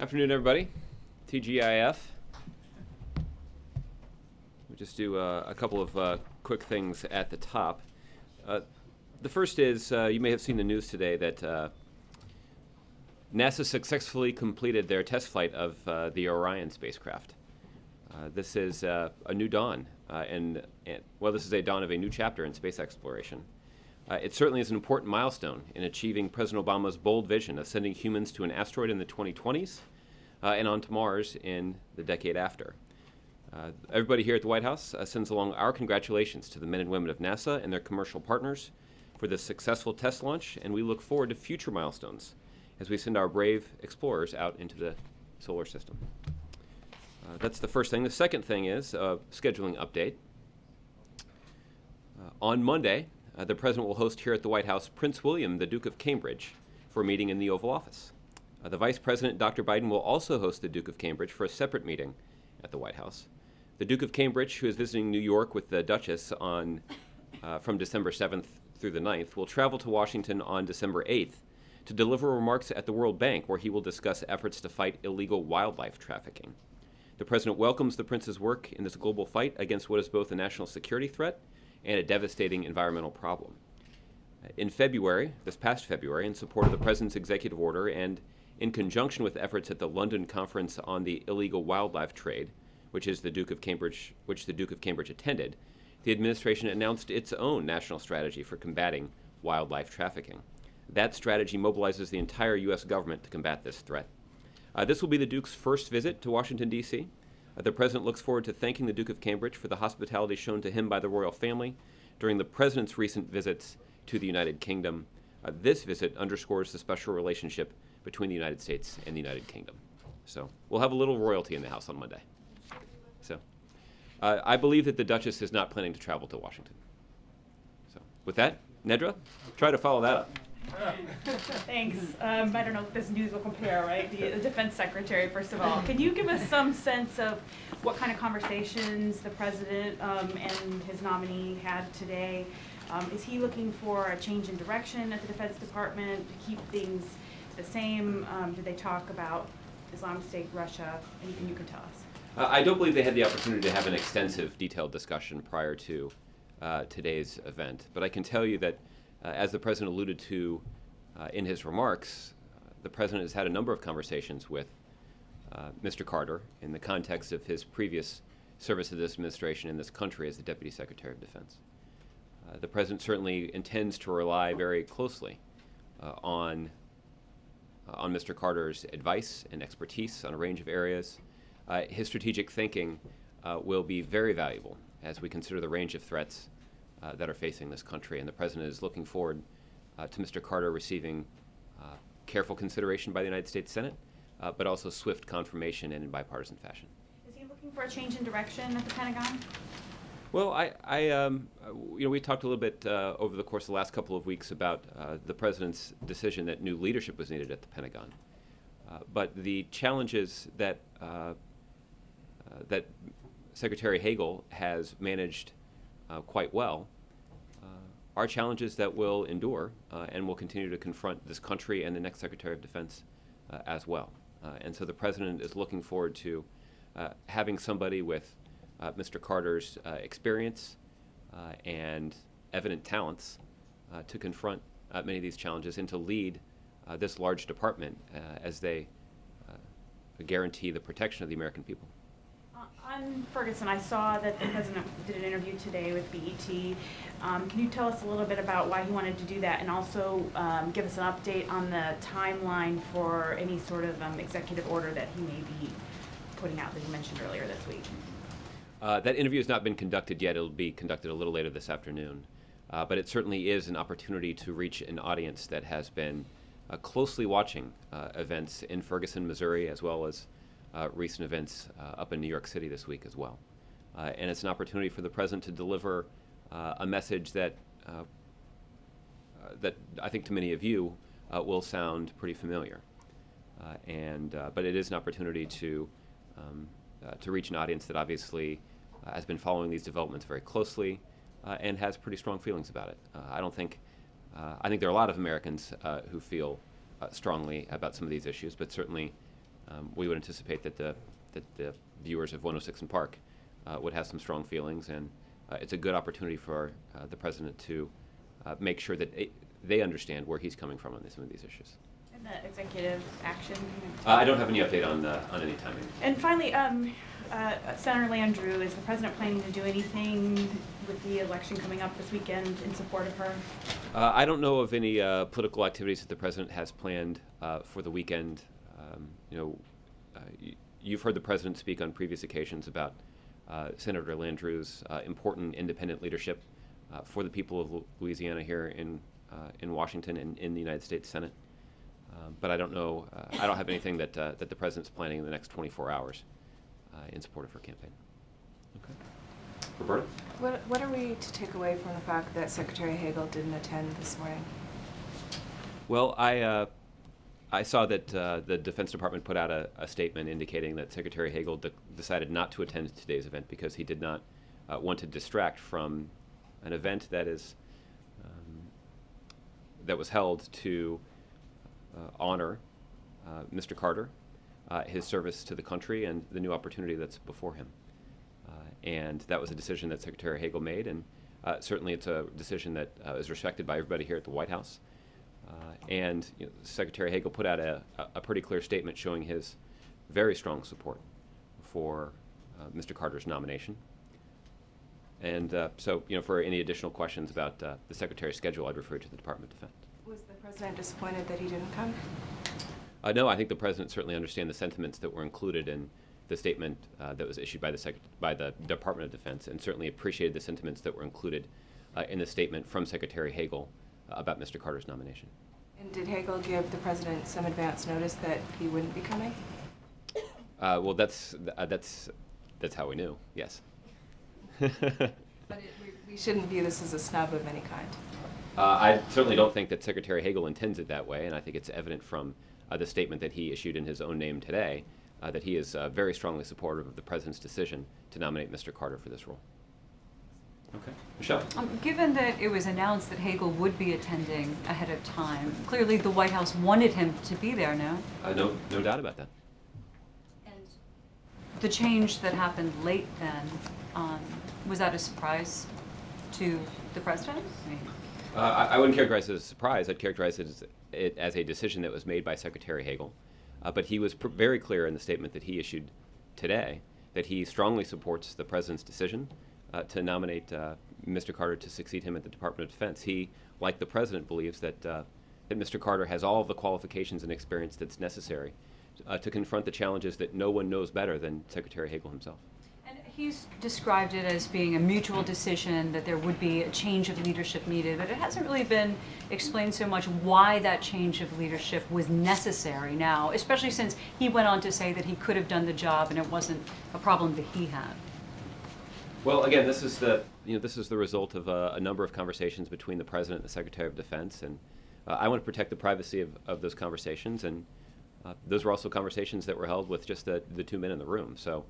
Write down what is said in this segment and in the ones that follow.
Afternoon, everybody. TGIF. We'll just do a couple of quick things at the top. The first is you may have seen the news today that NASA successfully completed their test flight of the Orion spacecraft. This is a new dawn, this is a dawn of a new chapter in space exploration. It certainly is an important milestone in achieving President Obama's bold vision of sending humans to an asteroid in the 2020s and on to Mars in the decade after. Everybody here at the White House sends along our congratulations to the men and women of NASA and their commercial partners for this successful test launch, and we look forward to future milestones as we send our brave explorers out into the solar system. That's the first thing. The second thing is a scheduling update. On Monday, the President will host here at the White House Prince William, the Duke of Cambridge, for a meeting in the Oval Office. The Vice President, Dr. Biden, will also host the Duke of Cambridge for a separate meeting at the White House. The Duke of Cambridge, who is visiting New York with the Duchess from December 7th through the 9th, will travel to Washington on December 8th to deliver remarks at the World Bank, where he will discuss efforts to fight illegal wildlife trafficking. The President welcomes the Prince's work in this global fight against what is both a national security threat and a devastating environmental problem. In February, this past February, in support of the President's executive order and in conjunction with efforts at the London Conference on the Illegal Wildlife Trade, which the Duke of Cambridge attended, the administration announced its own national strategy for combating wildlife trafficking. That strategy mobilizes the entire U.S. government to combat this threat. This will be the Duke's first visit to Washington, D.C. The President looks forward to thanking the Duke of Cambridge for the hospitality shown to him by the royal family during the President's recent visits to the United Kingdom. This visit underscores the special relationship between the United States and the United Kingdom. So we'll have a little royalty in the house on Monday. So I believe that the Duchess is not planning to travel to Washington. So with that, Nedra, try to follow that up. Thanks. I don't know if this news will compare, right? The Defense Secretary, first of all. Can you give us some sense of what kind of conversations the President and his nominee had today? Is he looking for a change in direction at the Defense Department to keep things the same? Did they talk about Islamic State, Russia? Anything you can tell us? I don't believe they had the opportunity to have an extensive, detailed discussion prior to today's event, but I can tell you that as the President alluded to in his remarks, the President has had a number of conversations with Mr. Carter in the context of his previous service to this administration in this country as the Deputy Secretary of Defense. The President certainly intends to rely very closely on Mr. Carter's advice and expertise on a range of areas. His strategic thinking will be very valuable as we consider the range of threats that are facing this country, and the President is looking forward to Mr. Carter receiving careful consideration by the United States Senate, but also swift confirmation and in bipartisan fashion. Is he looking for a change in direction at the Pentagon? Well, we talked a little bit over the course of the last couple of weeks about the President's decision that new leadership was needed at the Pentagon, but the challenges that Secretary Hagel has managed quite well are challenges that will endure and will continue to confront this country and the next Secretary of Defense as well. And so the President is looking forward to having somebody with Mr. Carter's experience and evident talents to confront many of these challenges and to lead this large department as they guarantee the protection of the American people. On Ferguson, I saw that the President did an interview today with BET. Can you tell us a little bit about why he wanted to do that, and also give us an update on the timeline for any sort of executive order that he may be putting out that you mentioned earlier this week? That interview has not been conducted yet. It'll be conducted a little later this afternoon. But it certainly is an opportunity to reach an audience that has been closely watching events in Ferguson, Missouri, as well as recent events up in New York City this week as well. And it's an opportunity for the President to deliver a message that I think to many of you will sound pretty familiar. But it is an opportunity to reach an audience that obviously has been following these developments very closely and has pretty strong feelings about it. I think there are a lot of Americans who feel strongly about some of these issues, but certainly we would anticipate that the viewers of 106 and Park would have some strong feelings, and it's a good opportunity for the president to make sure that they understand where he's coming from on some of these issues. And the executive action? I don't have any update on any timing. And finally, Senator Landrieu, is the president planning to do anything with the election coming up this weekend in support of her? I don't know of any political activities that the president has planned for the weekend. You've heard the president speak on previous occasions about Senator Landrieu's important independent leadership for the people of Louisiana here in Washington and in the United States Senate. But I don't know. I don't have anything that the president's planning in the next 24 hours in support of her campaign. Okay. Roberta? What are we to take away from the fact that Secretary Hagel didn't attend this morning? Well, I saw that the Defense Department put out a statement indicating that Secretary Hagel decided not to attend today's event because he did not want to distract from an event that was held to honor Mr. Carter, his service to the country, and the new opportunity that's before him. And that was a decision that Secretary Hagel made, and certainly it's a decision that is respected by everybody here at the White House. And Secretary Hagel put out a pretty clear statement showing his very strong support for Mr. Carter's nomination. And so, for any additional questions about the Secretary's schedule, I'd refer you to the Department of Defense. Was the president disappointed that he didn't come? No, I think the president certainly understands the sentiments that were included in the statement that was issued by the Department of Defense, and certainly appreciated the sentiments that were included in the statement from Secretary Hagel about Mr. Carter's nomination. And did Hagel give the president some advance notice that he wouldn't be coming? Well, that's how we knew. Yes. But we shouldn't view this as a snub of any kind. I certainly don't think that Secretary Hagel intends it that way, and I think it's evident from the statement that he issued in his own name today that he is very strongly supportive of the president's decision to nominate Mr. Carter for this role. Okay. Michelle? Given that it was announced that Hagel would be attending ahead of time, clearly the White House wanted him to be there, no? No doubt about that. And the change that happened late then, was that a surprise to the president? I wouldn't characterize it as a surprise. I'd characterize it as a decision that was made by Secretary Hagel. But he was very clear in the statement that he issued today that he strongly supports the president's decision to nominate Mr. Carter to succeed him at the Department of Defense. He, like the president, believes that Mr. Carter has all of the qualifications and experience that's necessary to confront the challenges that no one knows better than Secretary Hagel himself. And he's described it as being a mutual decision, that there would be a change of leadership needed, but it hasn't really been explained so much why that change of leadership was necessary now, especially since he went on to say that he could have done the job and it wasn't a problem that he had. Well, again, this is the result of a number of conversations between the President and the Secretary of Defense, and I want to protect the privacy of those conversations, and those were also conversations that were held with just the two men in the room. So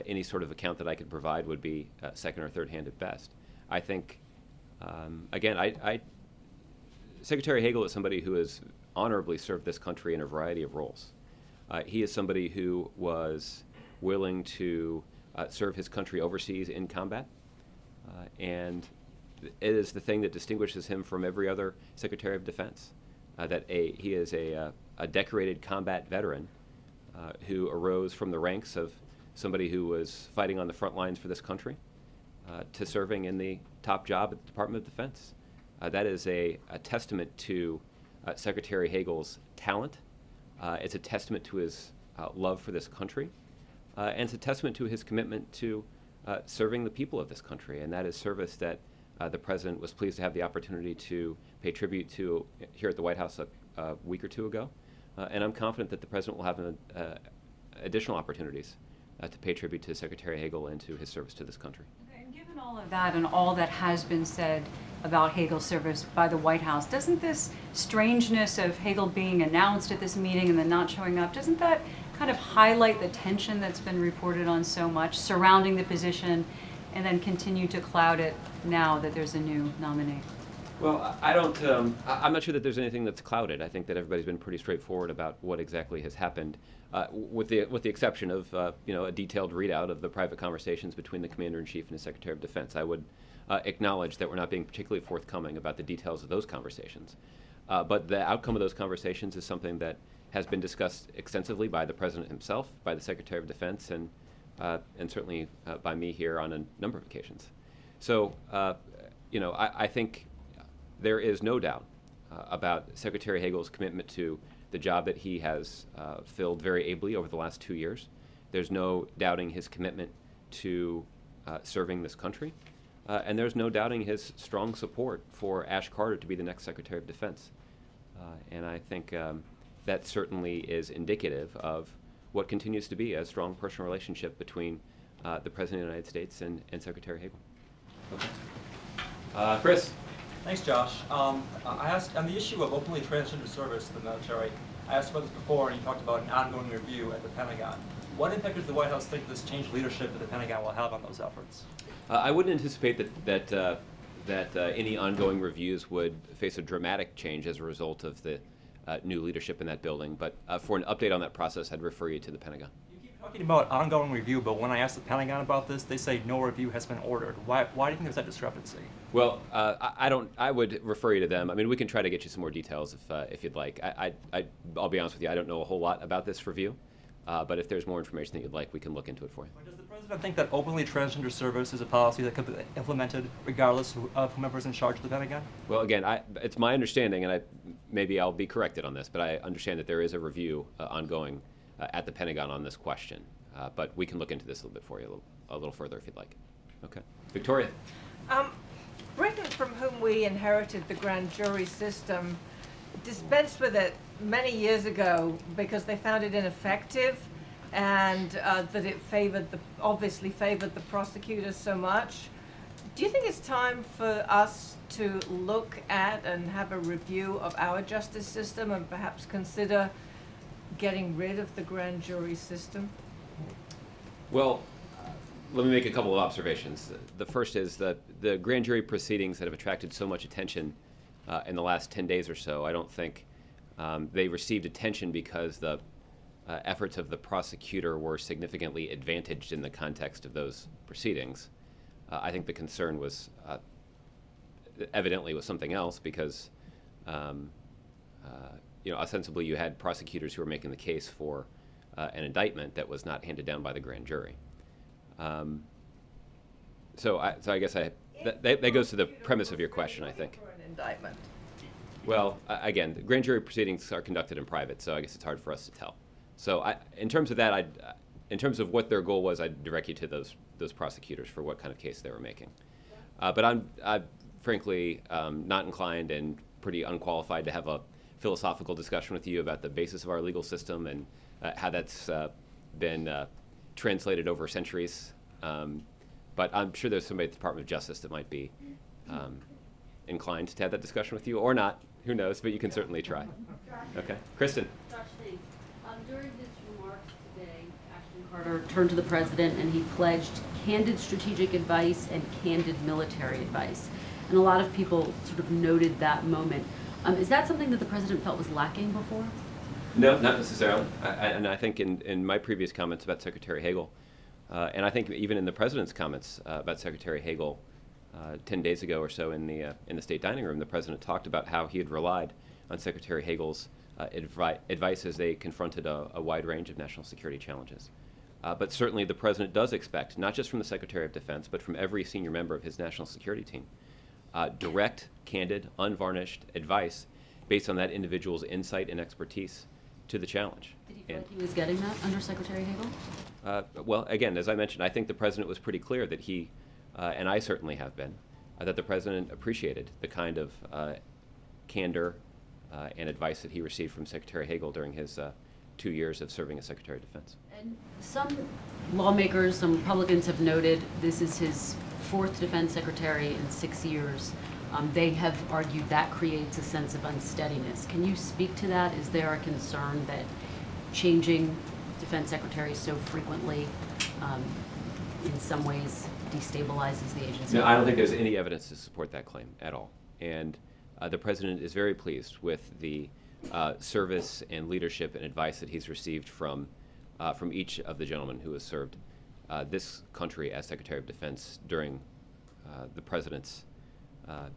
any sort of account that I could provide would be second or third hand at best. I think, again, Secretary Hagel is somebody who has honorably served this country in a variety of roles. He is somebody who was willing to serve his country overseas in combat, and it is the thing that distinguishes him from every other Secretary of Defense, that he is a decorated combat veteran who arose from the ranks of somebody who was fighting on the front lines for this country to serving in the top job at the Department of Defense. That is a testament to Secretary Hagel's talent. It's a testament to his love for this country. And it's a testament to his commitment to serving the people of this country, and that is service that the President was pleased to have the opportunity to pay tribute to here at the White House a week or two ago. And I'm confident that the President will have additional opportunities to pay tribute to Secretary Hagel and to his service to this country. And given all of that and all that has been said about Hagel's service by the White House, doesn't this strangeness of Hagel being announced at this meeting and then not showing up, doesn't that kind of highlight the tension that's been reported on so much surrounding the position and then continue to cloud it now that there's a new nominee? Well, I don't. I'm not sure that there's anything that's clouded. I think that everybody's been pretty straightforward about what exactly has happened, with the exception of a detailed readout of the private conversations between the Commander in Chief and the Secretary of Defense. I would acknowledge that we're not being particularly forthcoming about the details of those conversations, but the outcome of those conversations is something that has been discussed extensively by the President himself, by the Secretary of Defense, and certainly by me here on a number of occasions. So, I think there is no doubt about Secretary Hagel's commitment to the job that he has filled very ably over the last 2 years. There's no doubting his commitment to serving this country. And there's no doubting his strong support for Ash Carter to be the next Secretary of Defense. And I think that certainly is indicative of what continues to be a strong personal relationship between the President of the United States and Secretary Hagel. Okay. Chris. Thanks, Josh. I asked on the issue of openly transgender service in the military. I asked about this before, and you talked about an ongoing review at the Pentagon. What impact does the White House think this changed leadership at the Pentagon will have on those efforts? I wouldn't anticipate that any ongoing reviews would face a dramatic change as a result of the new leadership in that building. But for an update on that process, I'd refer you to the Pentagon. Talking about ongoing review, but when I asked the Pentagon about this, they say no review has been ordered. Why do you think there's that discrepancy? Well, I would refer you to them. I mean, we can try to get you some more details if you'd like. I'll be honest with you, I don't know a whole lot about this review, but if there's more information that you'd like, we can look into it for you. Does the President think that openly transgender service is a policy that could be implemented regardless of whomever's in charge of the Pentagon? Well, again, it's my understanding, and maybe I'll be corrected on this, but I understand that there is a review ongoing at the Pentagon on this question, but we can look into this a little bit for you a little further if you'd like. Okay. Victoria. Britain, from whom we inherited the grand jury system, dispensed with it many years ago because they found it ineffective and that it obviously favored the prosecutors so much. Do you think it's time for us to look at and have a review of our justice system and perhaps consider getting rid of the grand jury system? Well, let me make a couple of observations. The first is that the grand jury proceedings that have attracted so much attention in the last 10 days or so, I don't think they received attention because the efforts of the prosecutor were significantly advantaged in the context of those proceedings. I think the concern was evidently was something else because ostensibly you had prosecutors who were making the case for an indictment that was not handed down by the grand jury. So I guess that goes to the premise of your question, I think. For an indictment. Well, again, the grand jury proceedings are conducted in private, so I guess it's hard for us to tell. So in terms of that, in terms of what their goal was, I'd direct you to those prosecutors for what kind of case they were making. But I'm frankly not inclined and pretty unqualified to have a philosophical discussion with you about the basis of our legal system and how that's been translated over centuries. But I'm sure there's somebody at the Department of Justice that might be inclined to have that discussion with you, or not. Who knows? But you can certainly try. Okay, Kristen. Josh, thanks. During his remarks today, Ashton Carter turned to the president and he pledged candid strategic advice and candid military advice. And a lot of people sort of noted that moment. Is that something that the president felt was lacking before? No, not necessarily. And I think in my previous comments about Secretary Hagel, and I think even in the president's comments about Secretary Hagel 10 days ago or so in the state dining room, the president talked about how he had relied on Secretary Hagel's advice as they confronted a wide range of national security challenges. But certainly the president does expect, not just from the Secretary of Defense, but from every senior member of his national security team, direct, candid, unvarnished advice based on that individual's insight and expertise to the challenge. Did he feel like he was getting that under Secretary Hagel? Well, again, as I mentioned, I think the president was pretty clear that he, and I certainly have been, that the president appreciated the kind of candor and advice that he received from Secretary Hagel during his 2 years of serving as Secretary of Defense. And some lawmakers, some Republicans have noted this is his fourth defense secretary in 6 years. They have argued that creates a sense of unsteadiness. Can you speak to that? Is there a concern that changing defense secretaries so frequently in some ways destabilizes the agency? No, I don't think there's any evidence to support that claim at all. And the President is very pleased with the service and leadership and advice that he's received from each of the gentlemen who has served this country as Secretary of Defense during the President's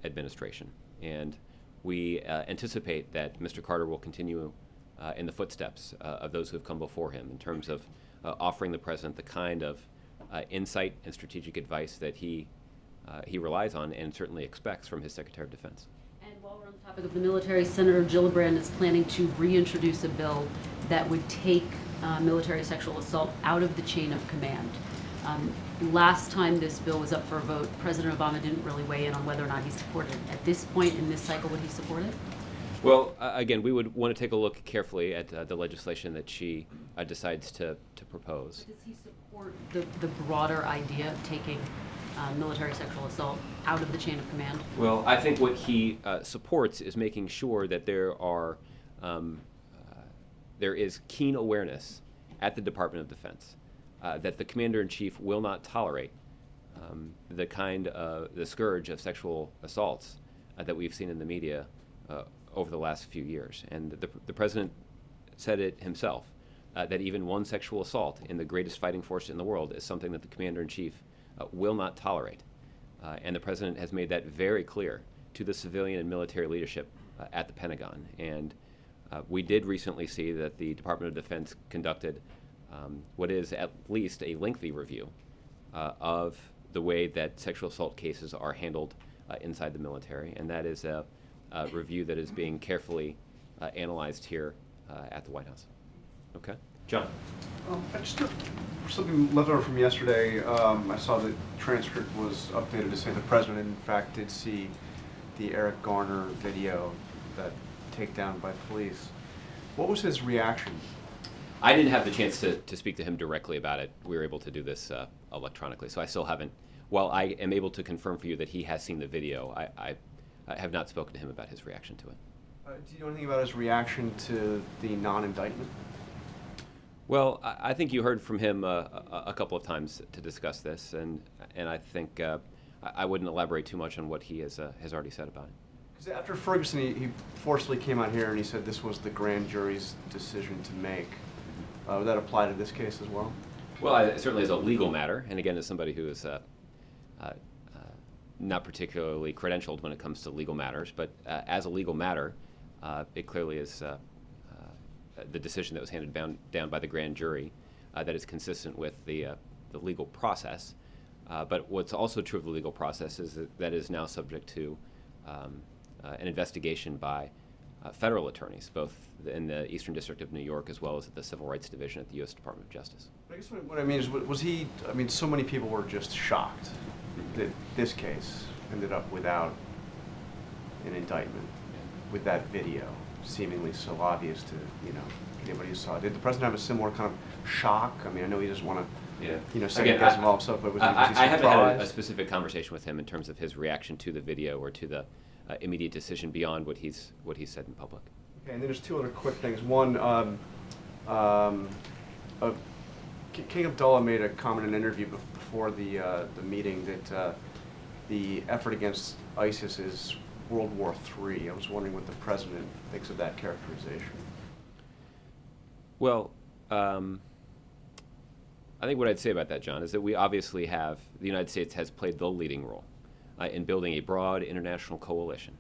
administration. And we anticipate that Mr. Carter will continue in the footsteps of those who have come before him in terms of offering the President the kind of insight and strategic advice that he relies on and certainly expects from his Secretary of Defense. And while we're on the topic of the military, Senator Gillibrand is planning to reintroduce a bill that would take military sexual assault out of the chain of command. Last time this bill was up for a vote, President Obama didn't really weigh in on whether or not he supported it. At this point in this cycle, would he support it? Well, again, we would want to take a look carefully at the legislation that she decides to propose. Does he support the broader idea of taking military sexual assault out of the chain of command? Well, I think what he supports is making sure that there is keen awareness at the Department of Defense that the Commander-in-Chief will not tolerate the scourge of sexual assaults that we've seen in the media over the last few years. And the President said it himself, that even one sexual assault in the greatest fighting force in the world is something that the Commander-in-Chief will not tolerate. And the President has made that very clear to the civilian and military leadership at the Pentagon. And we did recently see that the Department of Defense conducted what is at least a lengthy review of the way that sexual assault cases are handled inside the military. And that is a review that is being carefully analyzed here at the White House. Okay? John. Just something left over from yesterday. I saw the transcript was updated to say the President, in fact, did see the Eric Garner video, that takedown by police. What was his reaction? I didn't have the chance to speak to him directly about it. We were able to do this electronically, so I still haven't. While I am able to confirm for you that he has seen the video, I have not spoken to him about his reaction to it. Do you know anything about his reaction to the non-indictment? Well, I think you heard from him a couple of times to discuss this, and I think I wouldn't elaborate too much on what he has already said about it. Because after Ferguson, he forcefully came out here and he said this was the grand jury's decision to make. Would that apply to this case as well? Well, certainly as a legal matter, and again, as somebody who is not particularly credentialed when it comes to legal matters, but as a legal matter, it clearly is the decision that was handed down by the grand jury that is consistent with the legal process. But what's also true of the legal process is that is now subject to an investigation by federal attorneys, both in the Eastern District of New York as well as at the Civil Rights Division at the U.S. Department of Justice. But I guess what I mean is, was he, I mean, so many people were just shocked that this case ended up without an indictment, with that video seemingly so obvious to, anybody who saw it. Did the President have a similar kind of shock? I mean, I know he doesn't want to, second guess involved stuff, but was he surprised? I haven't had a specific conversation with him in terms of his reaction to the video or to the immediate decision beyond what he's said in public. Okay, and then there's two other quick things. One, King Abdullah made a comment in an interview before the meeting that the effort against ISIS is World War III. I was wondering what the President thinks of that characterization. Well, I think what I'd say about that, John, is that we obviously have, the United States has played the leading role in building a broad international coalition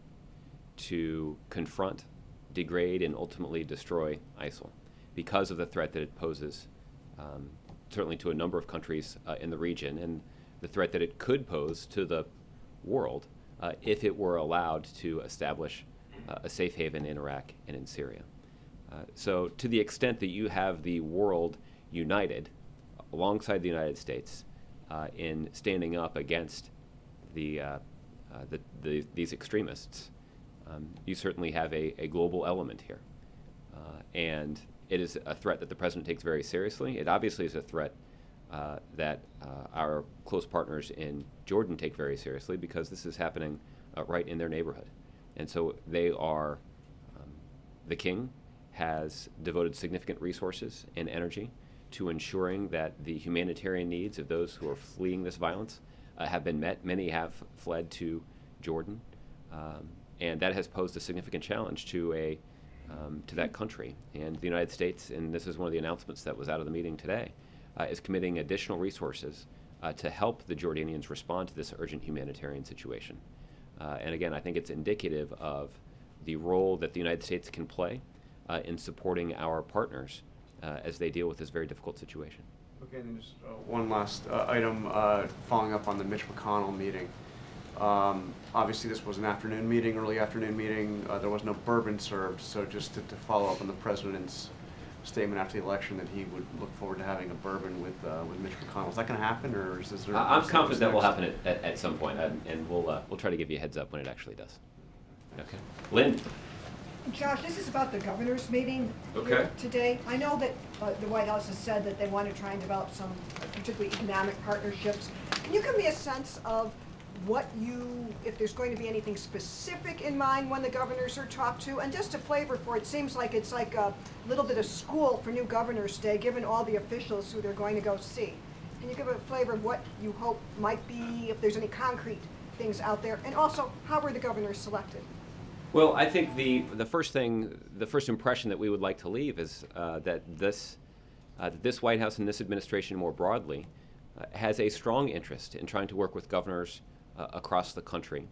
to confront, degrade, and ultimately destroy ISIL because of the threat that it poses, certainly to a number of countries in the region, and the threat that it could pose to the world if it were allowed to establish a safe haven in Iraq and in Syria. So to the extent that you have the world united alongside the United States in standing up against these extremists, you certainly have a global element here. And it is a threat that the President takes very seriously. It obviously is a threat that our close partners in Jordan take very seriously, because this is happening right in their neighborhood. And so they are, the King has devoted significant resources and energy to ensuring that the humanitarian needs of those who are fleeing this violence have been met. Many have fled to Jordan. And that has posed a significant challenge to that country. And the United States, and this is one of the announcements that was out of the meeting today, is committing additional resources to help the Jordanians respond to this urgent humanitarian situation. And again, I think it's indicative of the role that the United States can play in supporting our partners as they deal with this very difficult situation. Okay, and then just one last item following up on the Mitch McConnell meeting. Obviously, this was an afternoon meeting, early afternoon meeting. There was no bourbon served, so just to follow up on the president's statement after the election that he would look forward to having a bourbon with Mitch McConnell. Is that going to happen, or is there? I'm confident that will happen at some point, and we'll try to give you a heads up when it actually does. Okay, Lynn. Josh, this is about the governor's meeting here today. I know that the White House has said that they want to try and develop some particularly economic partnerships. Can you give me a sense of if there's going to be anything specific in mind when the governors are talked to? And just a flavor for it, seems like it's like a little bit of school for new governors day, given all the officials who they're going to go see. Can you give a flavor of what you hope might be, if there's any concrete things out there? And also, how were the governors selected? Well, I think the first impression that we would like to leave is that this White House and this administration more broadly has a strong interest in trying to work with governors across the country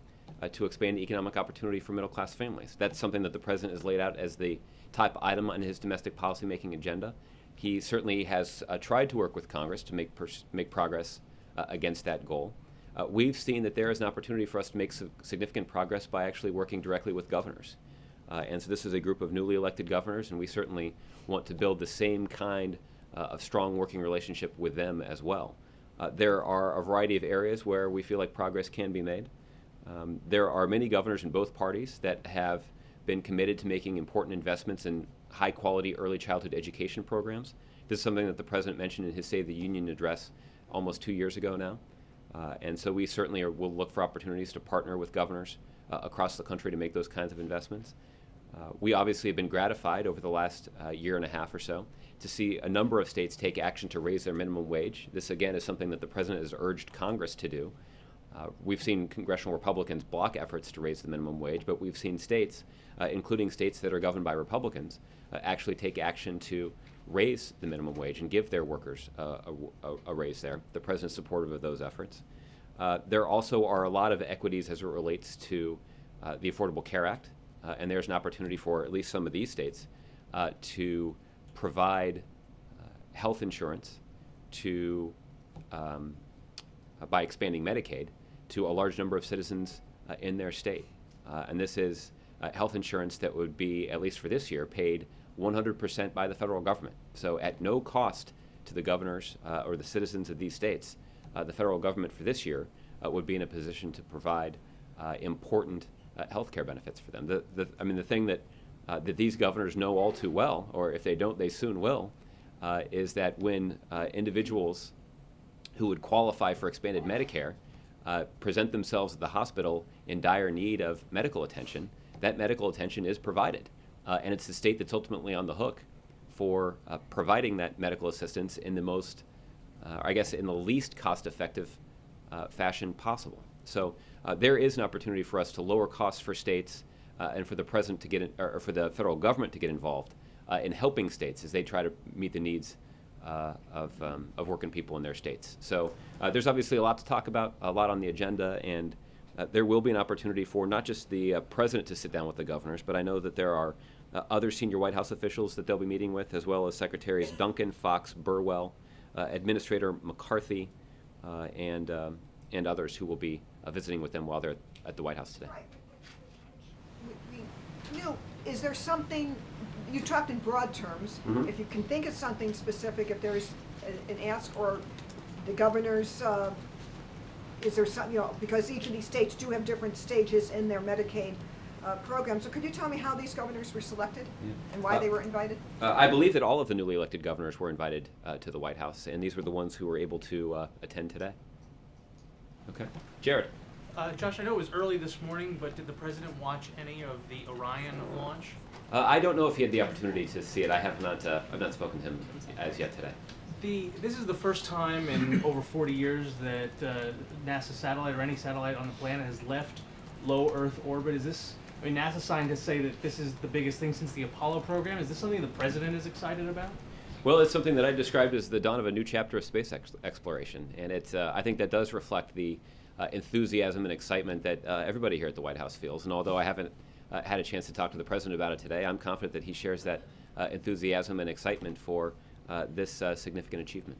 to expand economic opportunity for middle-class families. That's something that the president has laid out as the top item on his domestic policy-making agenda. He certainly has tried to work with Congress to make progress against that goal. We've seen that there is an opportunity for us to make significant progress by actually working directly with governors. And so this is a group of newly elected governors, and we certainly want to build the same kind of strong working relationship with them as well. There are a variety of areas where we feel like progress can be made. There are many governors in both parties that have been committed to making important investments in high-quality early childhood education programs. This is something that the president mentioned in his State of the Union address almost 2 years ago now. And so we certainly will look for opportunities to partner with governors across the country to make those kinds of investments. We obviously have been gratified over the last year and a half or so to see a number of states take action to raise their minimum wage. This, again, is something that the president has urged Congress to do. We've seen congressional Republicans block efforts to raise the minimum wage, but we've seen states, including states that are governed by Republicans, actually take action to raise the minimum wage and give their workers a raise there. The president's supportive of those efforts. There also are a lot of equities as it relates to the Affordable Care Act, and there's an opportunity for at least some of these states to provide health insurance to, by expanding Medicaid, to a large number of citizens in their state. And this is health insurance that would be, at least for this year, paid 100% by the federal government. So at no cost to the governors or the citizens of these states, the federal government for this year would be in a position to provide important health care benefits for them. The thing that these governors know all too well, or if they don't, they soon will, is that when individuals who would qualify for expanded Medicare present themselves at the hospital in dire need of medical attention, that medical attention is provided. And it's the state that's ultimately on the hook for providing that medical assistance in the most, in the least cost-effective fashion possible. So there is an opportunity for us to lower costs for states and for the president to get or for the federal government to get involved in helping states as they try to meet the needs of working people in their states. So there's obviously a lot to talk about, a lot on the agenda, and there will be an opportunity for not just the president to sit down with the governors, but I know that there are other senior White House officials that they'll be meeting with, as well as Secretaries Duncan, Fox, Burwell, Administrator McCarthy, and others who will be visiting with them while they're at the White House today. Right. Is there something, you talked in broad terms, if you can think of something specific, if there's an ask or the governors, is there something, because each of these states do have different stages in their Medicaid program. So could you tell me how these governors were selected and why they were invited? I believe that all of the newly elected governors were invited to the White House, and these were the ones who were able to attend today. Okay. Jared. Josh, I know it was early this morning, but did the president watch any of the Orion launch? I don't know if he had the opportunity to see it. I've not spoken to him as yet today. This is the first time in over 40 years that NASA satellite or any satellite on the planet has left low Earth orbit. Is this, I mean, NASA scientists say that this is the biggest thing since the Apollo program. Is this something the president is excited about? Well, it's something that I described as the dawn of a new chapter of space exploration, and it's I think that does reflect the enthusiasm and excitement that everybody here at the White House feels. And although I haven't had a chance to talk to the president about it today, I'm confident that he shares that enthusiasm and excitement for this significant achievement.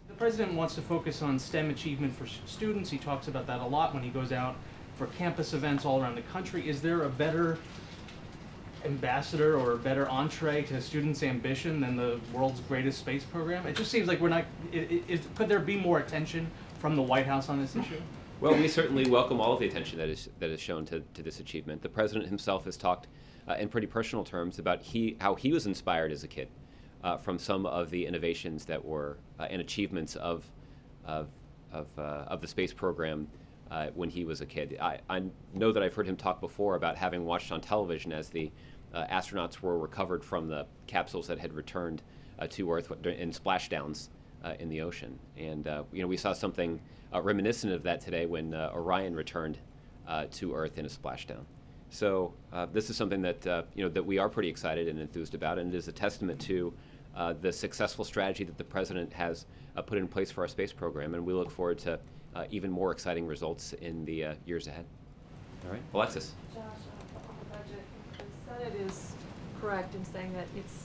The president wants to focus on STEM achievement for students. He talks about that a lot when he goes out for campus events all around the country. Is there a better ambassador or a better entree to students' ambition than the world's greatest space program? It just seems like we're not, could there be more attention from the White House on this issue? Well, we certainly welcome all of the attention that is shown to this achievement. The president himself has talked in pretty personal terms about how he was inspired as a kid from some of the innovations that were and achievements of the space program when he was a kid. I know that I've heard him talk before about having watched on television as the astronauts were recovered from the capsules that had returned to Earth in splashdowns in the ocean. And we saw something reminiscent of that today when Orion returned to Earth in a splashdown. So this is something that that we are pretty excited and enthused about, and it is a testament to the successful strategy that the president has put in place for our space program, and we look forward to even more exciting results in the years ahead. All right, Alexis. Josh, on the budget, the Senate is correct in saying that it's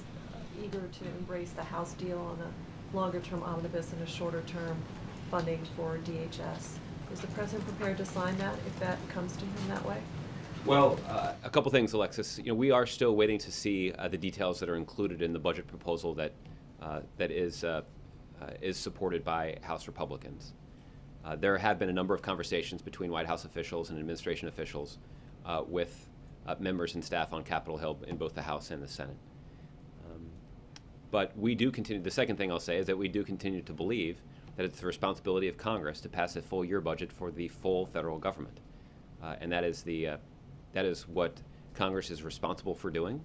eager to embrace the House deal on a longer-term omnibus and a shorter-term funding for DHS. Is the president prepared to sign that if that comes to him that way? Well, a couple things, Alexis. We are still waiting to see the details that are included in the budget proposal that is supported by House Republicans. There have been a number of conversations between White House officials and administration officials with members and staff on Capitol Hill in both the House and the Senate. But we do continue, the second thing I'll say is that we do continue to believe that it's the responsibility of Congress to pass a full year budget for the full federal government. And that is what Congress is responsible for doing.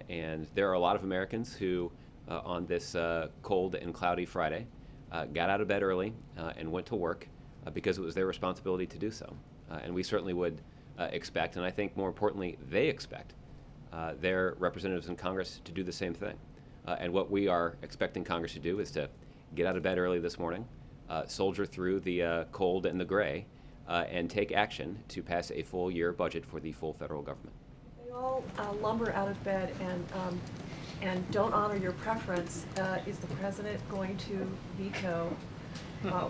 And there are a lot of Americans who, on this cold and cloudy Friday, got out of bed early and went to work because it was their responsibility to do so. And we certainly would expect, and I think more importantly, they expect their representatives in Congress to do the same thing. And what we are expecting Congress to do is to get out of bed early this morning, soldier through the cold and the gray, and take action to pass a full year budget for the full federal government. They all lumber out of bed and don't honor your preference. Is the president going to veto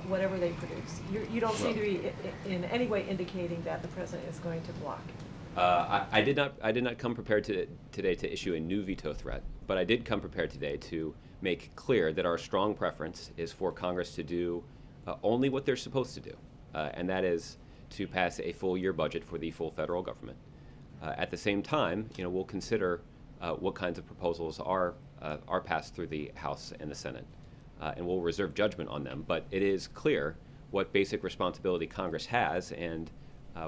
whatever they produce? You don't seem to be in any way indicating that the president is going to block. I did not come prepared today to issue a new veto threat, but I did come prepared today to make clear that our strong preference is for Congress to do only what they're supposed to do, and that is to pass a full year budget for the full federal government. At the same time, we'll consider what kinds of proposals are passed through the House and the Senate, and we'll reserve judgment on them. But it is clear what basic responsibility Congress has, and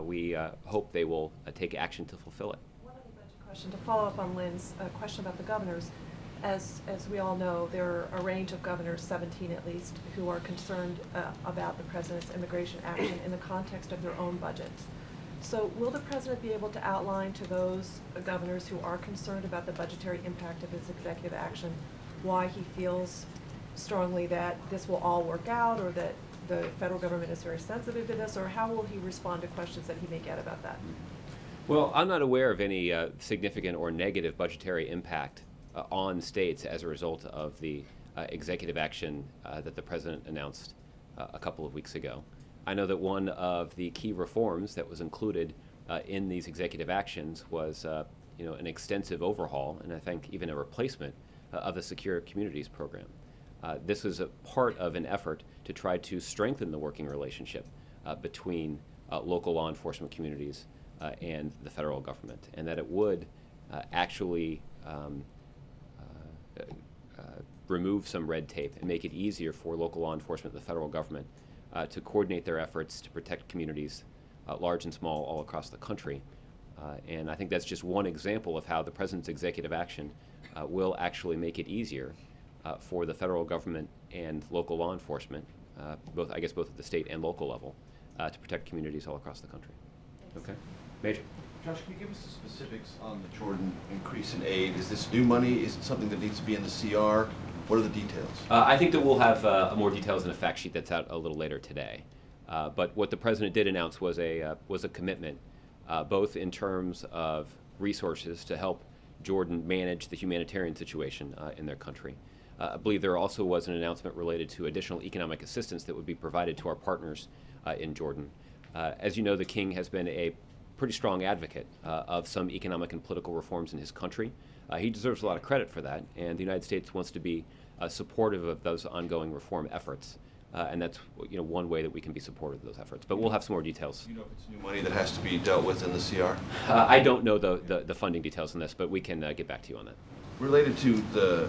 we hope they will take action to fulfill it. One other budget question to follow up on Lynn's question about the governors. As we all know, there are a range of governors, 17 at least, who are concerned about the president's immigration action in the context of their own budgets. So will the president be able to outline to those governors who are concerned about the budgetary impact of his executive action why he feels strongly that this will all work out, or that the federal government is very sensitive to this, or how will he respond to questions that he may get about that? Well, I'm not aware of any significant or negative budgetary impact on states as a result of the executive action that the president announced a couple of weeks ago. I know that one of the key reforms that was included in these executive actions was an extensive overhaul, and I think even a replacement of the Secure Communities program. This was a part of an effort to try to strengthen the working relationship between local law enforcement communities and the federal government, and that it would actually remove some red tape and make it easier for local law enforcement and the federal government to coordinate their efforts to protect communities, large and small, all across the country. And I think that's just one example of how the president's executive action will actually make it easier for the federal government and local law enforcement, both at the state and local level, to protect communities all across the country. Okay. Major. Josh, can you give us the specifics on the Jordan increase in aid? Is this new money? Is it something that needs to be in the CR? What are the details? I think that we'll have more details in a fact sheet that's out a little later today. But what the president did announce was a commitment, both in terms of resources to help Jordan manage the humanitarian situation in their country. I believe there also was an announcement related to additional economic assistance that would be provided to our partners in Jordan. As you know, the king has been a pretty strong advocate of some economic and political reforms in his country. He deserves a lot of credit for that, and the United States wants to be supportive of those ongoing reform efforts. And that's one way that we can be supportive of those efforts. But we'll have some more details. Do you know if it's new money that has to be dealt with in the CR? I don't know the funding details on this, but we can get back to you on that. Related to the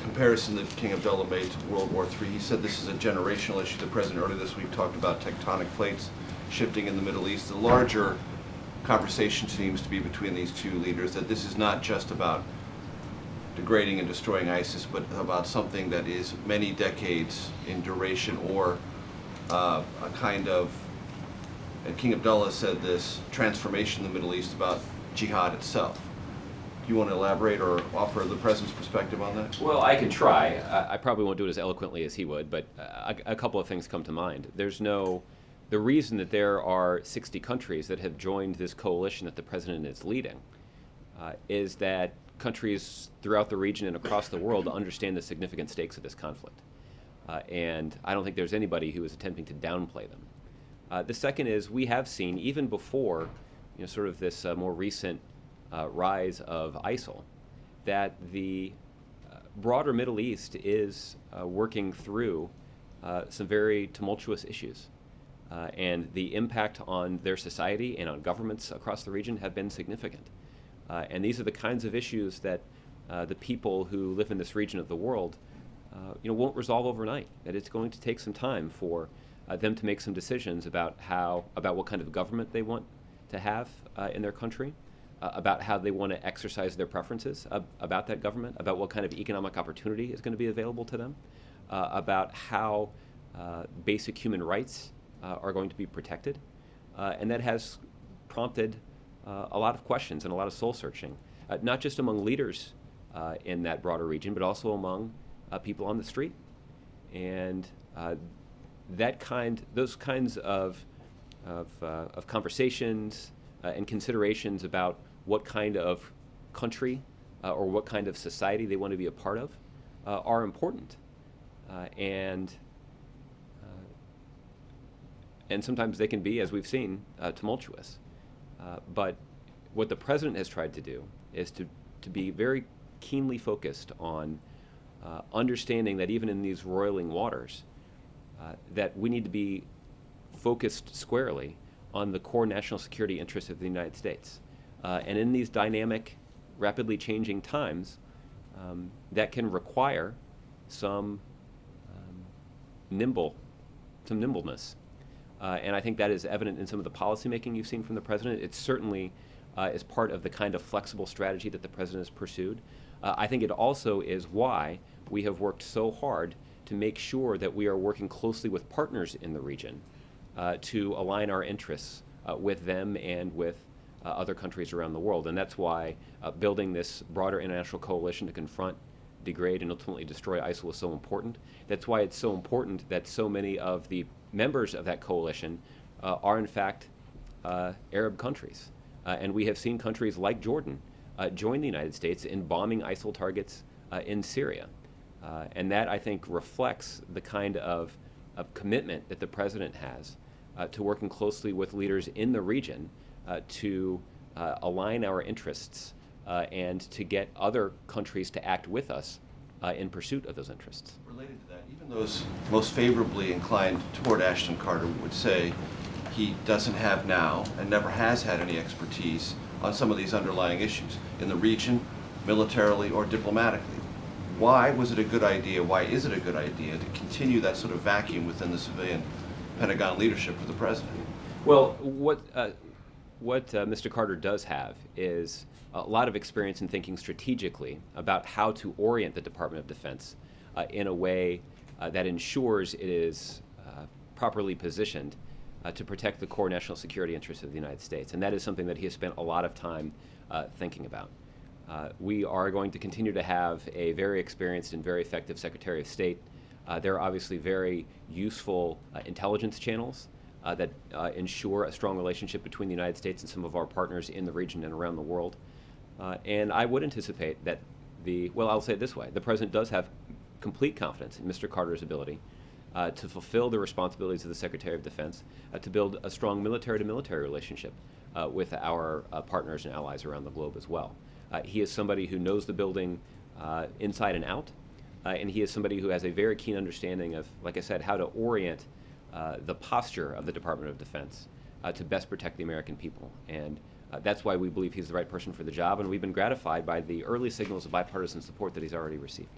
comparison that King Abdullah made to World War III, he said this is a generational issue. The president earlier this week talked about tectonic plates shifting in the Middle East. The larger conversation seems to be between these two leaders that this is not just about degrading and destroying ISIS, but about something that is many decades in duration, or a kind of, and King Abdullah said this, transformation in the Middle East about jihad itself. Do you want to elaborate or offer the president's perspective on that? Well, I can try. I probably won't do it as eloquently as he would, but a couple of things come to mind. The reason that there are 60 countries that have joined this coalition that the president is leading is that countries throughout the region and across the world understand the significant stakes of this conflict. And I don't think there's anybody who is attempting to downplay them. The second is we have seen, even before sort of this more recent rise of ISIL, that the broader Middle East is working through some very tumultuous issues. And the impact on their society and on governments across the region have been significant. And these are the kinds of issues that the people who live in this region of the world won't resolve overnight. That it's going to take some time for them to make some decisions about what kind of government they want to have in their country, about how they want to exercise their preferences about that government, about what kind of economic opportunity is going to be available to them, about how basic human rights are going to be protected. And that has prompted a lot of questions and a lot of soul searching, not just among leaders in that broader region, but also among people on the street. And those kinds of conversations and considerations about what kind of country or what kind of society they want to be a part of are important. And sometimes they can be, as we've seen, tumultuous. But what the president has tried to do is to be very keenly focused on understanding that even in these roiling waters, that we need to be focused squarely on the core national security interests of the United States. And in these dynamic, rapidly changing times, that can require some nimbleness. And I think that is evident in some of the policymaking you've seen from the president. It certainly is part of the kind of flexible strategy that the president has pursued. I think it also is why we have worked so hard to make sure that we are working closely with partners in the region to align our interests with them and with other countries around the world. And that's why building this broader international coalition to confront, degrade, and ultimately destroy ISIL is so important. That's why it's so important that so many of the members of that coalition are in fact Arab countries. And we have seen countries like Jordan join the United States in bombing ISIL targets in Syria. And that, I think, reflects the kind of commitment that the president has to working closely with leaders in the region to align our interests and to get other countries to act with us in pursuit of those interests. Related to that, even those most favorably inclined toward Ashton Carter would say he doesn't have now and never has had any expertise on some of these underlying issues in the region, militarily or diplomatically. Why was it a good idea, why is it a good idea to continue that sort of vacuum within the civilian Pentagon leadership for the president? Well, what Mr. Carter does have is a lot of experience in thinking strategically about how to orient the Department of Defense in a way that ensures it is properly positioned to protect the core national security interests of the United States. And that is something that he has spent a lot of time thinking about. We are going to continue to have a very experienced and very effective Secretary of State. There are obviously very useful intelligence channels that ensure a strong relationship between the United States and some of our partners in the region and around the world. And I would anticipate that well, I'll say it this way, the President does have complete confidence in Mr. Carter's ability to fulfill the responsibilities of the Secretary of Defense, to build a strong military-to-military relationship with our partners and allies around the globe as well. He is somebody who knows the building inside and out, and he is somebody who has a very keen understanding of, like I said, how to orient the posture of the Department of Defense to best protect the American people. And that's why we believe he's the right person for the job, and we've been gratified by the early signals of bipartisan support that he's already received.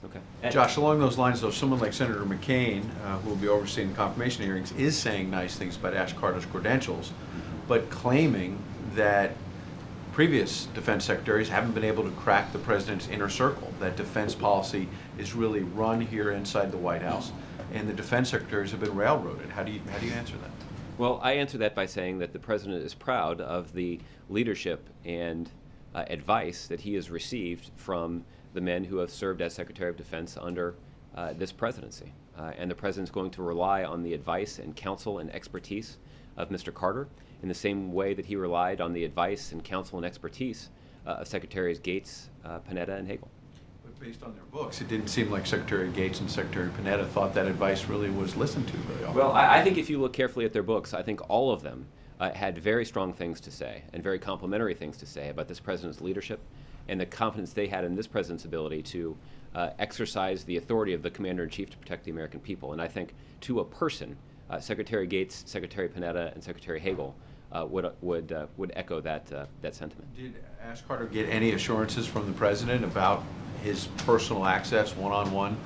Okay. Ed? Josh, along those lines, though, someone like Senator McCain, who will be overseeing the confirmation hearings, is saying nice things about Ash Carter's credentials, but claiming that previous defense secretaries haven't been able to crack the president's inner circle, that defense policy is really run here inside the White House, and the defense secretaries have been railroaded. How do you answer that? Well, I answer that by saying that the President is proud of the leadership and advice that he has received from the men who have served as Secretary of Defense under this presidency. And the President's going to rely on the advice and counsel and expertise of Mr. Carter in the same way that he relied on the advice and counsel and expertise of Secretaries Gates, Panetta, and Hagel. But based on their books, it didn't seem like Secretary Gates and Secretary Panetta thought that advice really was listened to very often. Well, I think if you look carefully at their books, I think all of them had very strong things to say and very complimentary things to say about this President's leadership and the confidence they had in this President's ability to exercise the authority of the Commander-in-Chief to protect the American people. And I think to a person, Secretary Gates, Secretary Panetta, and Secretary Hagel would echo that sentiment. Did Ash Carter get any assurances from the President about his personal access, one-on-one,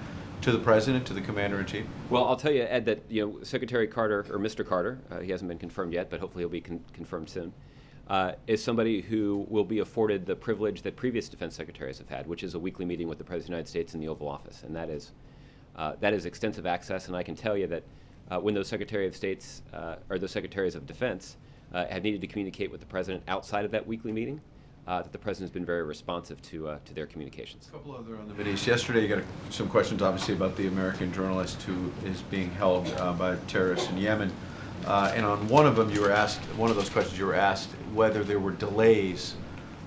to the President, to the Commander-in-Chief? Well, I'll tell you, Ed, that Secretary Carter, or Mr. Carter, he hasn't been confirmed yet, but hopefully he'll be confirmed soon, is somebody who will be afforded the privilege that previous defense secretaries have had, which is a weekly meeting with the President of the United States in the Oval Office, and that is extensive access. And I can tell you that when those Secretary of States or those Secretaries of Defense have needed to communicate with the President outside of that weekly meeting, that the President has been very responsive to their communications. A couple other on the videos. Yesterday, you got some questions, obviously, about the American journalist who is being held by terrorists in Yemen. And on one of them, one of those questions, you were asked whether there were delays.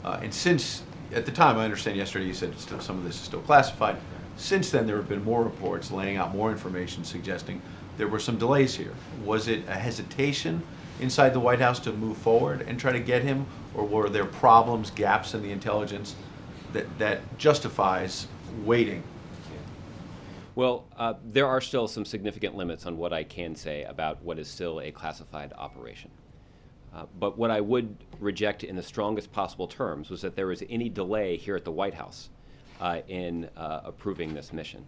And since, at the time, I understand yesterday you said some of this is still classified. Since then, there have been more reports laying out more information suggesting there were some delays here. Was it a hesitation inside the White House to move forward and try to get him, or were there problems, gaps in the intelligence that justifies waiting? Well, there are still some significant limits on what I can say about what is still a classified operation. But what I would reject in the strongest possible terms was that there was any delay here at the White House in approving this mission.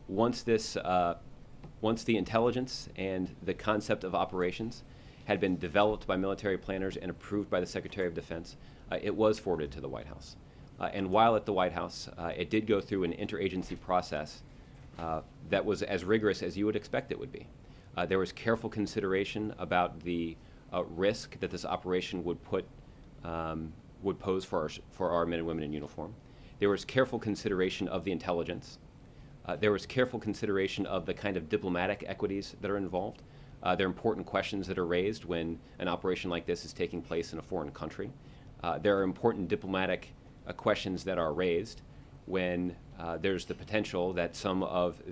Once the intelligence and the concept of operations had been developed by military planners and approved by the Secretary of Defense, it was forwarded to the White House. And while at the White House, it did go through an interagency process that was as rigorous as you would expect it would be. There was careful consideration about the risk that this operation would pose for our men and women in uniform. There was careful consideration of the intelligence. There was careful consideration of the kind of diplomatic equities that are involved. There are important questions that are raised when an operation like this is taking place in a foreign country. There are important diplomatic questions that are raised when there's the potential that some of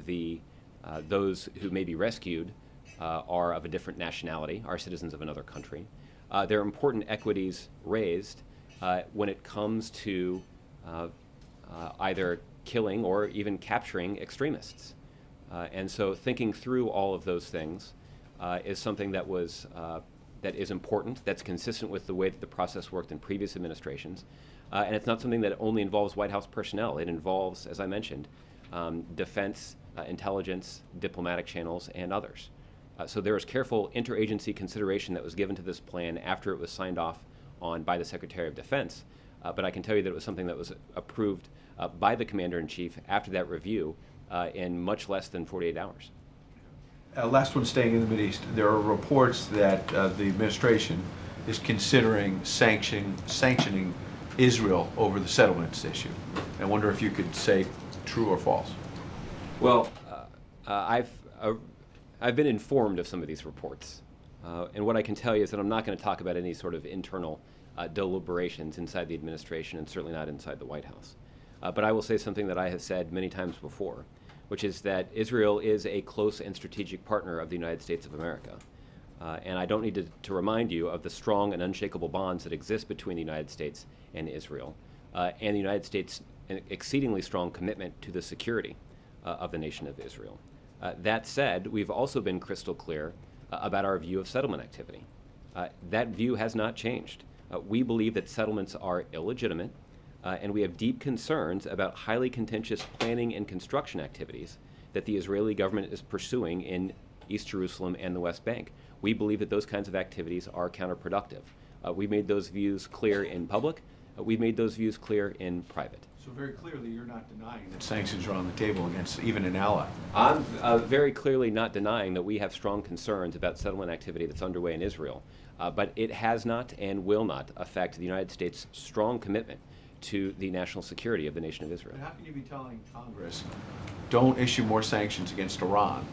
those who may be rescued are of a different nationality, are citizens of another country. There are important equities raised when it comes to either killing or even capturing extremists. And so thinking through all of those things is something that is important, that's consistent with the way that the process worked in previous administrations. And it's not something that only involves White House personnel. It involves, as I mentioned, defense, intelligence, diplomatic channels, and others. So there was careful interagency consideration that was given to this plan after it was signed off on by the Secretary of Defense. But I can tell you that it was something that was approved by the Commander-in-Chief after that review in much less than 48 hours. Last one, staying in the Mideast. There are reports that the administration is considering sanctioning Israel over the settlements issue. I wonder if you could say true or false. Well, I've been informed of some of these reports, and what I can tell you is that I'm not going to talk about any sort of internal deliberations inside the administration, and certainly not inside the White House. But I will say something that I have said many times before, which is that Israel is a close and strategic partner of the United States of America. And I don't need to remind you of the strong and unshakable bonds that exist between the United States and Israel, and the United States' exceedingly strong commitment to the security of the nation of Israel. That said, we've also been crystal clear about our view of settlement activity. That view has not changed. We believe that settlements are illegitimate, and we have deep concerns about highly contentious planning and construction activities that the Israeli government is pursuing in East Jerusalem and the West Bank. We believe that those kinds of activities are counterproductive. We made those views clear in public. We've made those views clear in private. So very clearly, you're not denying that sanctions are on the table against even an ally. I'm very clearly not denying that we have strong concerns about settlement activity that's underway in Israel, but it has not and will not affect the United States' strong commitment to the national security of the nation of Israel. But how can you be telling Congress, don't issue more sanctions against Iran,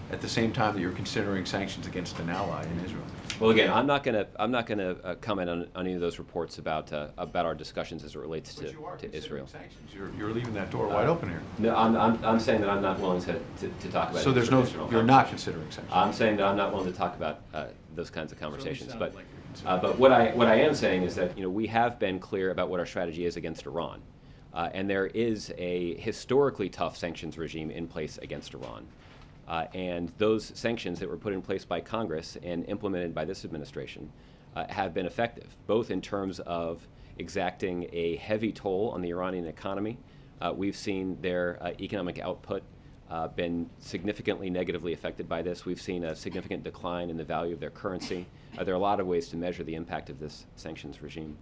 at the same time that you're considering sanctions against an ally in Israel? Well, again, I'm not going to comment on any of those reports about our discussions as it relates to Israel. Sanctions. You're leaving that door wide open here. No, I'm saying that I'm not willing to talk about. So there's no. You're not considering sanctions. I'm saying that I'm not willing to talk about those kinds of conversations. But what I am saying is that we have been clear about what our strategy is against Iran, and there is a historically tough sanctions regime in place against Iran. And those sanctions that were put in place by Congress and implemented by this administration have been effective, both in terms of exacting a heavy toll on the Iranian economy. We've seen their economic output been significantly negatively affected by this. We've seen a significant decline in the value of their currency. There are a lot of ways to measure the impact of this sanctions regime.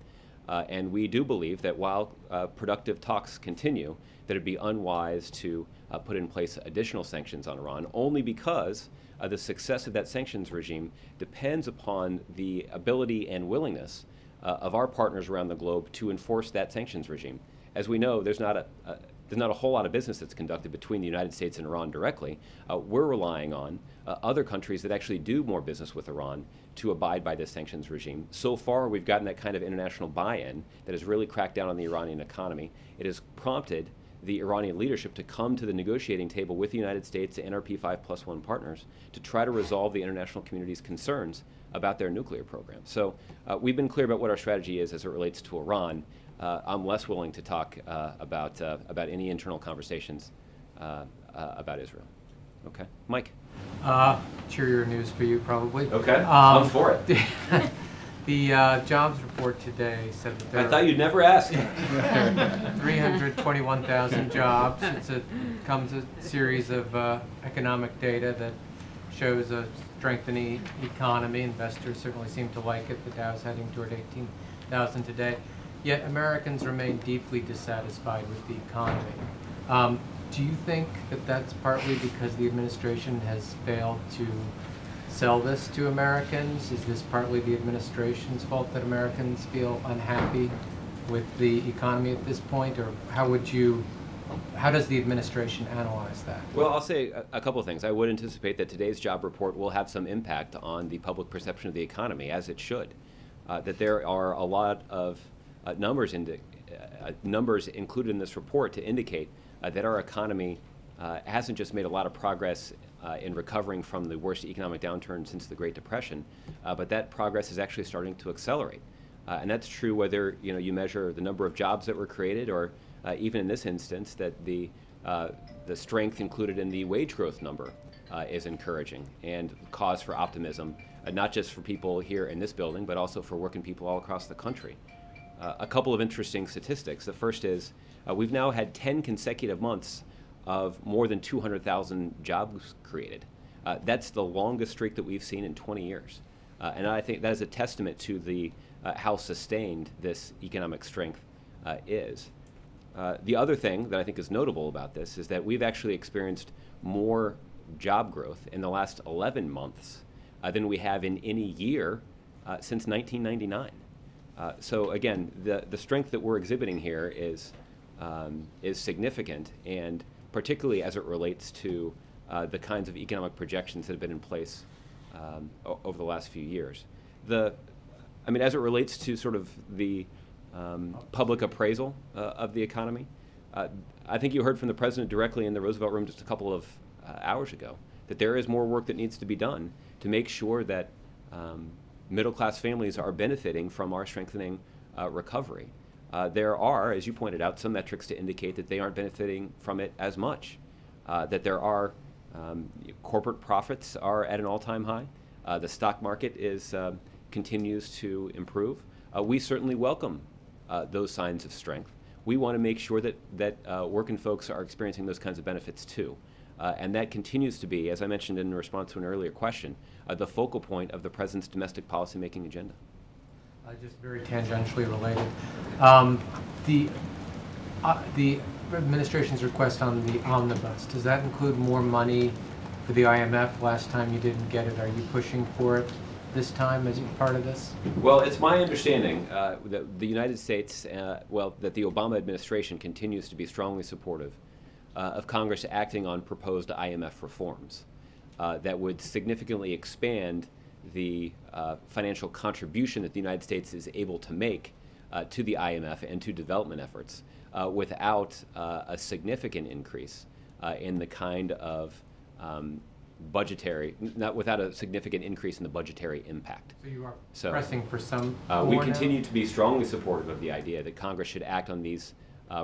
And we do believe that while productive talks continue, that it would be unwise to put in place additional sanctions on Iran, only because the success of that sanctions regime depends upon the ability and willingness of our partners around the globe to enforce that sanctions regime. As we know, there's not a whole lot of business that's conducted between the United States and Iran directly. We're relying on other countries that actually do more business with Iran to abide by this sanctions regime. So far, we've gotten that kind of international buy-in that has really cracked down on the Iranian economy. It has prompted the Iranian leadership to come to the negotiating table with the United States and our P5+1 partners to try to resolve the international community's concerns about their nuclear program. So we've been clear about what our strategy is as it relates to Iran. I'm less willing to talk about any internal conversations about Israel. Okay, Mike. Cheerier news for you, probably. Okay, I'm for it. The jobs report today said that there I thought you'd never ask. 321,000 jobs. Comes a series of economic data that shows a strengthening economy. Investors certainly seem to like it. The Dow's heading toward 18,000 today. Yet Americans remain deeply dissatisfied with the economy. Do you think that that's partly because the administration has failed to sell this to Americans? Is this partly the administration's fault that Americans feel unhappy with the economy at this point? Or how does the administration analyze that? Well, I'll say a couple of things. I would anticipate that today's job report will have some impact on the public perception of the economy, as it should. That there are a lot of numbers included in this report to indicate that our economy hasn't just made a lot of progress in recovering from the worst economic downturn since the Great Depression, but that progress is actually starting to accelerate. And that's true whether you measure the number of jobs that were created, or even in this instance, that the strength included in the wage growth number is encouraging and cause for optimism, not just for people here in this building, but also for working people all across the country. A couple of interesting statistics. The first is we've now had 10 consecutive months of more than 200,000 jobs created. That's the longest streak that we've seen in 20 years. And I think that is a testament to how sustained this economic strength is. The other thing that I think is notable about this is that we've actually experienced more job growth in the last 11 months than we have in any year since 1999. So again, the strength that we're exhibiting here is significant, and particularly as it relates to the kinds of economic projections that have been in place over the last few years. As it relates to sort of the public appraisal of the economy, I think you heard from the president directly in the Roosevelt Room just a couple of hours ago that there is more work that needs to be done to make sure that middle-class families are benefiting from our strengthening recovery. There are, as you pointed out, some metrics to indicate that they aren't benefiting from it as much, that there are corporate profits are at an all-time high. The stock market continues to improve. We certainly welcome those signs of strength. We want to make sure that working folks are experiencing those kinds of benefits too. And that continues to be, as I mentioned in response to an earlier question, the focal point of the President's domestic policymaking agenda. Just very tangentially related. The administration's request on the omnibus, does that include more money for the IMF? Last time you didn't get it. Are you pushing for it this time as part of this? Well, it's my understanding that the United States, that the Obama administration continues to be strongly supportive of Congress acting on proposed IMF reforms that would significantly expand the financial contribution that the United States is able to make to the IMF and to development efforts without a significant increase in the kind of without a significant increase in the budgetary impact. So you are pressing for some we continue to be strongly supportive of the idea that Congress should act on these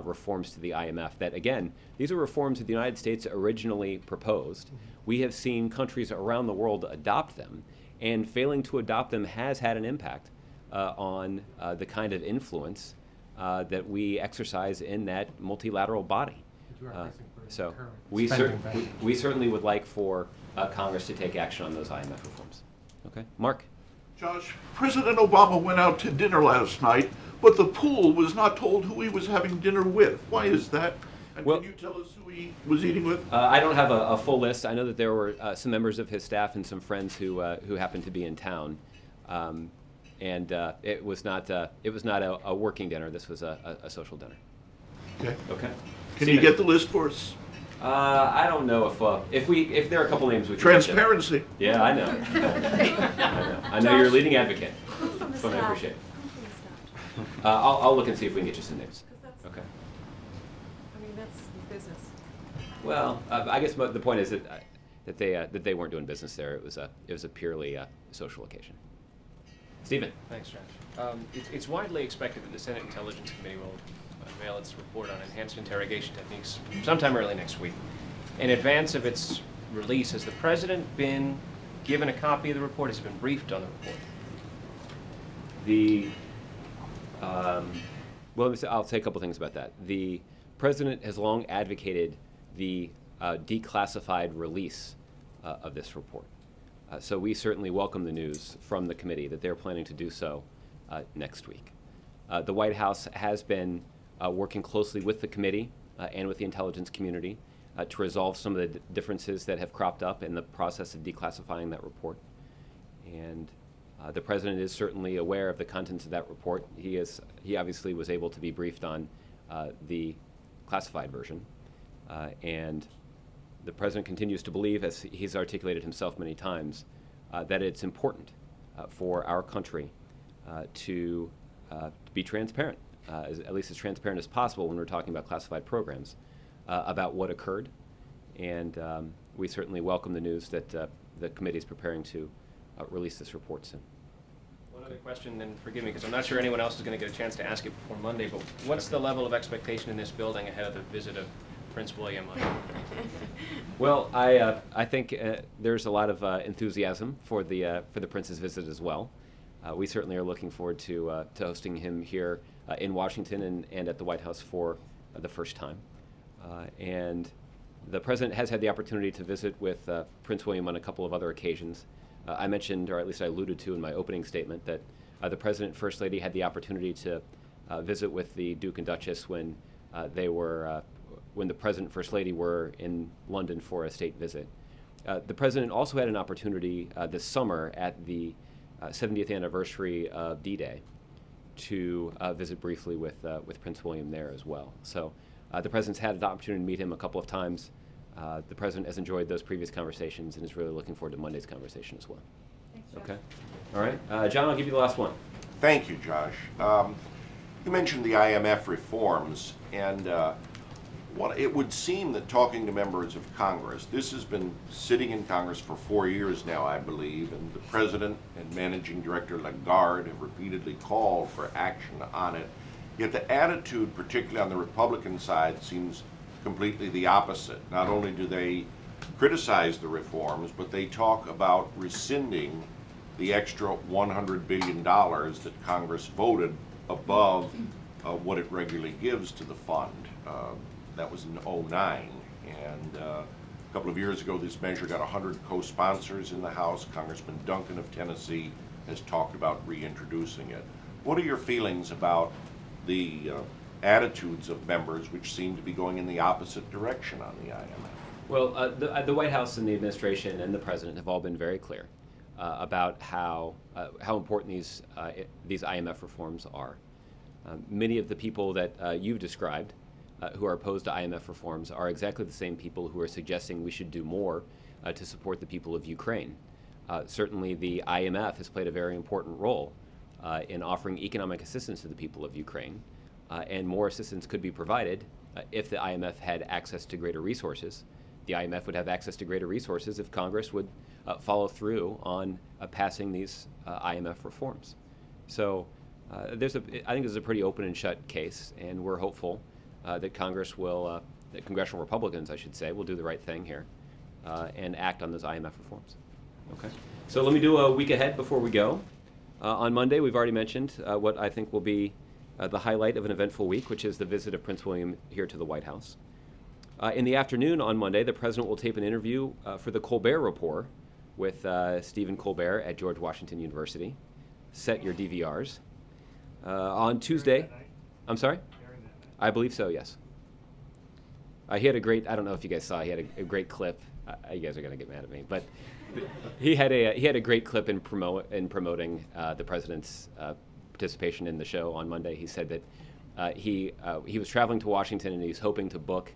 reforms to the IMF. That, again, these are reforms that the United States originally proposed. We have seen countries around the world adopt them, and failing to adopt them has had an impact on the kind of influence that we exercise in that multilateral body. So we certainly would like for Congress to take action on those IMF reforms. Okay, Mark. Josh, President Obama went out to dinner last night, but the pool was not told who he was having dinner with. Why is that? And can you tell us who he was eating with? I don't have a full list. I know that there were some members of his staff and some friends who happened to be in town, and it was not a working dinner. This was a social dinner. Okay. Okay. Can you get the list for us? I don't know if there are a couple names we can Transparency. Yeah, I know. I know you're a leading advocate. That's what I appreciate. I'll look and see if we can get you some names. Okay. I mean, that's business. Well, I guess the point is that they weren't doing business there. It was a purely social occasion. Stephen. Thanks, Josh. It's widely expected that the Senate Intelligence Committee will unveil its report on enhanced interrogation techniques sometime early next week. In advance of its release, has the President been given a copy of the report? Has he been briefed on the report? I'll say a couple things about that. The President has long advocated the declassified release of this report. So we certainly welcome the news from the committee that they're planning to do so next week. The White House has been working closely with the committee and with the intelligence community to resolve some of the differences that have cropped up in the process of declassifying that report. And the President is certainly aware of the contents of that report. He obviously was able to be briefed on the classified version. And the President continues to believe, as he's articulated himself many times, that it's important for our country to be transparent, at least as transparent as possible when we're talking about classified programs, about what occurred. And we certainly welcome the news that the committee is preparing to release this report soon. One other question, and forgive me because I'm not sure anyone else is going to get a chance to ask it before Monday, but what's the level of expectation in this building ahead of the visit of Prince William? Well, I think there's a lot of enthusiasm for the Prince's visit as well. We certainly are looking forward to hosting him here in Washington and at the White House for the first time. And the President has had the opportunity to visit with Prince William on a couple of other occasions. I mentioned, or at least I alluded to in my opening statement, that the President and First Lady had the opportunity to visit with the Duke and Duchess when the President and First Lady were in London for a state visit. The President also had an opportunity this summer at the 70th anniversary of D-Day to visit briefly with Prince William there as well. So the President's had an opportunity to meet him a couple of times. The President has enjoyed those previous conversations and is really looking forward to Monday's conversation as well. Thanks, Josh. Okay. All right. John, I'll give you the last one. Thank you, Josh. You mentioned the IMF reforms, and it would seem that talking to members of Congress, this has been sitting in Congress for 4 years now, I believe, and the President and Managing Director Lagarde have repeatedly called for action on it. Yet the attitude, particularly on the Republican side, seems completely the opposite. Not only do they criticize the reforms, but they talk about rescinding the extra $100 billion that Congress voted above what it regularly gives to the fund. That was in '09, and a couple of years ago this measure got 100 co-sponsors in the House. Congressman Duncan of Tennessee has talked about reintroducing it. What are your feelings about the attitudes of members which seem to be going in the opposite direction on the IMF? Well, the White House and the administration and the President have all been very clear about how important these IMF reforms are. Many of the people that you've described who are opposed to IMF reforms are exactly the same people who are suggesting we should do more to support the people of Ukraine. Certainly the IMF has played a very important role in offering economic assistance to the people of Ukraine, and more assistance could be provided if the IMF had access to greater resources. The IMF would have access to greater resources if Congress would follow through on passing these IMF reforms. So I think this is a pretty open and shut case, and we're hopeful that Congress will, that congressional Republicans, I should say, will do the right thing here and act on those IMF reforms. Okay. So let me do a week ahead before we go. On Monday, we've already mentioned what I think will be the highlight of an eventful week, which is the visit of Prince William here to the White House. In the afternoon on Monday, the President will tape an interview for the Colbert Report with Stephen Colbert at George Washington University. Set your DVRs. On Tuesday, I'm sorry? I believe so, yes. He had a great, I don't know if you guys saw, he had a great clip. You guys are going to get mad at me, but he had a great clip in promoting the President's participation in the show on Monday. He said that he was traveling to Washington and he's hoping to book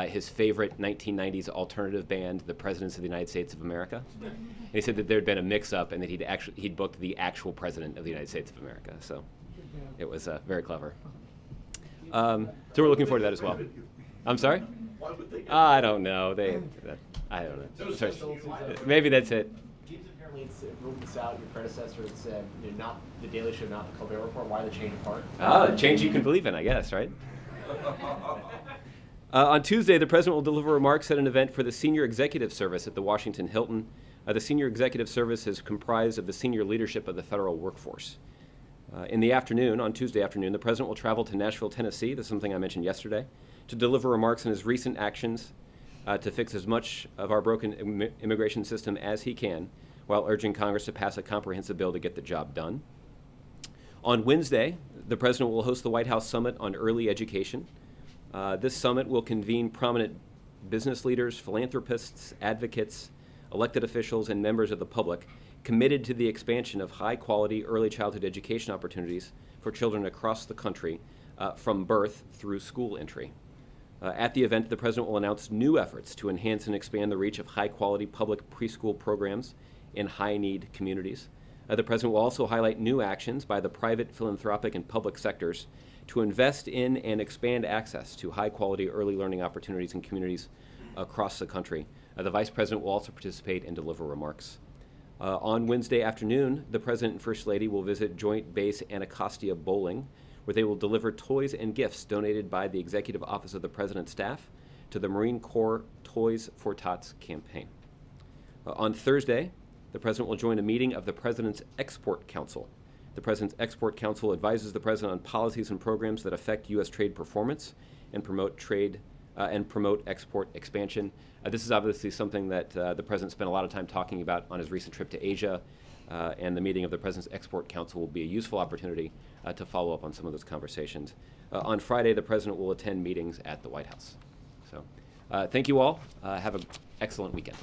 his favorite 1990s alternative band, the Presidents of the United States of America. And he said that there had been a mix-up and that he'd booked the actual President of the United States of America. So it was very clever. So we're looking forward to that as well. I'm sorry? I don't know. I don't know. Maybe that's it. James apparently ruled this out. Your predecessor had said, not the Daily Show, not the Colbert Report. Why the change of heart? Change you can believe in, I guess, right? On Tuesday, the President will deliver remarks at an event for the Senior Executive Service at the Washington Hilton. The Senior Executive Service is comprised of the senior leadership of the federal workforce. In the afternoon, on Tuesday afternoon, the President will travel to Nashville, Tennessee, this is something I mentioned yesterday, to deliver remarks on his recent actions to fix as much of our broken immigration system as he can, while urging Congress to pass a comprehensive bill to get the job done. On Wednesday, the President will host the White House Summit on Early Education. This summit will convene prominent business leaders, philanthropists, advocates, elected officials, and members of the public committed to the expansion of high-quality early childhood education opportunities for children across the country from birth through school entry. At the event, the President will announce new efforts to enhance and expand the reach of high-quality public preschool programs in high-need communities. The President will also highlight new actions by the private, philanthropic, and public sectors to invest in and expand access to high-quality early learning opportunities in communities across the country. The Vice President will also participate and deliver remarks. On Wednesday afternoon, the President and First Lady will visit Joint Base Anacostia Bowling, where they will deliver toys and gifts donated by the Executive Office of the President's staff to the Marine Corps Toys for Tots campaign. On Thursday, the President will join a meeting of the President's Export Council. The President's Export Council advises the President on policies and programs that affect U.S. trade performance and promote export expansion. This is obviously something that the President spent a lot of time talking about on his recent trip to Asia, and the meeting of the President's Export Council will be a useful opportunity to follow up on some of those conversations. On Friday, the President will attend meetings at the White House. So Thank you all. Have an excellent weekend.